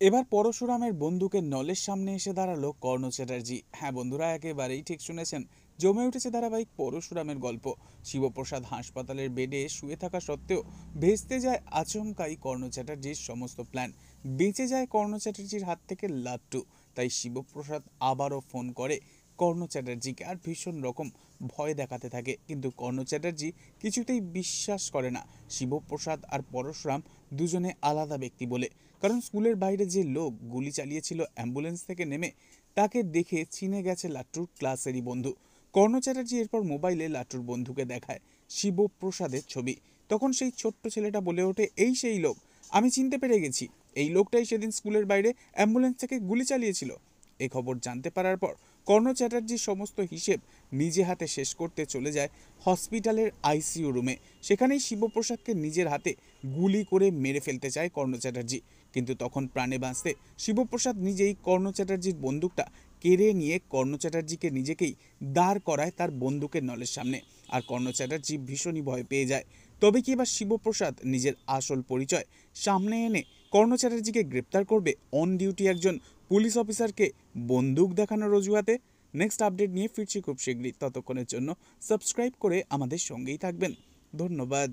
এবার পরশুরামের বন্দুকের নলের সামনে এসে দাঁড়ালো কর্ণ চ্যাটার্জি। হ্যাঁ বন্ধুরা, একেবারেই ঠিক শুনেছেন। জমে উঠেছে ধারাবাহিক পরশুরামের গল্প। শিবপ্রসাদ হাসপাতালের বেডে শুয়ে থাকা সত্ত্বেও ভেস্তে যায় আচমকাই কর্ণ চ্যাটার্জির সমস্ত প্ল্যান। বেঁচে যায় কর্ণ চ্যাটার্জির হাত থেকে লাট্টু। তাই শিবপ্রসাদ আবারও ফোন করে কর্ণ চ্যাটার্জিকে আর ভীষণ রকম ভয় দেখাতে থাকে, কিন্তু কর্ণ চ্যাটার্জি কিছুতেই বিশ্বাস করে না শিবপ্রসাদ আর পরশুরাম দুজনে আলাদা ব্যক্তি বলে। কারণ স্কুলের বাইরে যে লোক গুলি চালিয়েছিল অ্যাম্বুলেন্স থেকে নেমে, তাকে দেখে চিনে গেছে লাট্টুর ক্লাসেরই বন্ধু। কর্ণ চ্যাটার্জি এরপর মোবাইলে লাট্টুর বন্ধুকে দেখায় শিবপ্রসাদের ছবি। তখন সেই ছোট্ট ছেলেটা বলে ওঠে, এই সেই লোক, আমি চিনতে পেরে গেছি, এই লোকটাই সেদিন স্কুলের বাইরে অ্যাম্বুলেন্স থেকে গুলি চালিয়েছিল। এ খবর জানতে পারার পর কর্ণ চ্যাটার্জির সমস্ত হিসেব নিজে হাতে শেষ করতে চলে যায় হসপিটালের আইসিইউ রুমে। সেখানেই শিবপ্রসাদকে নিজের হাতে গুলি করে মেরে ফেলতে চায় কর্ণ চ্যাটার্জি, কিন্তু তখন প্রাণে বাঁচতে শিবপ্রসাদ নিজেই কর্ণ চ্যাটার্জির বন্দুকটা কেড়ে নিয়ে কর্ণ চ্যাটার্জিকে নিজেকেই দাঁড় করায় তার বন্দুকের নলের সামনে। আর কর্ণ চ্যাটার্জি ভীষণই ভয় পেয়ে যায়। তবে কি এবার শিবপ্রসাদ নিজের আসল পরিচয় সামনে এনে কর্ণ চ্যাটার্জিকে গ্রেপ্তার করবে অন ডিউটি একজন পুলিশ অফিসারকে বন্দুক দেখানোর অজুহাতে? নেক্সট আপডেট নিয়ে ফিরছি খুব শীঘ্রই। ততক্ষণের জন্য সাবস্ক্রাইব করে আমাদের সঙ্গেই থাকবেন। ধন্যবাদ।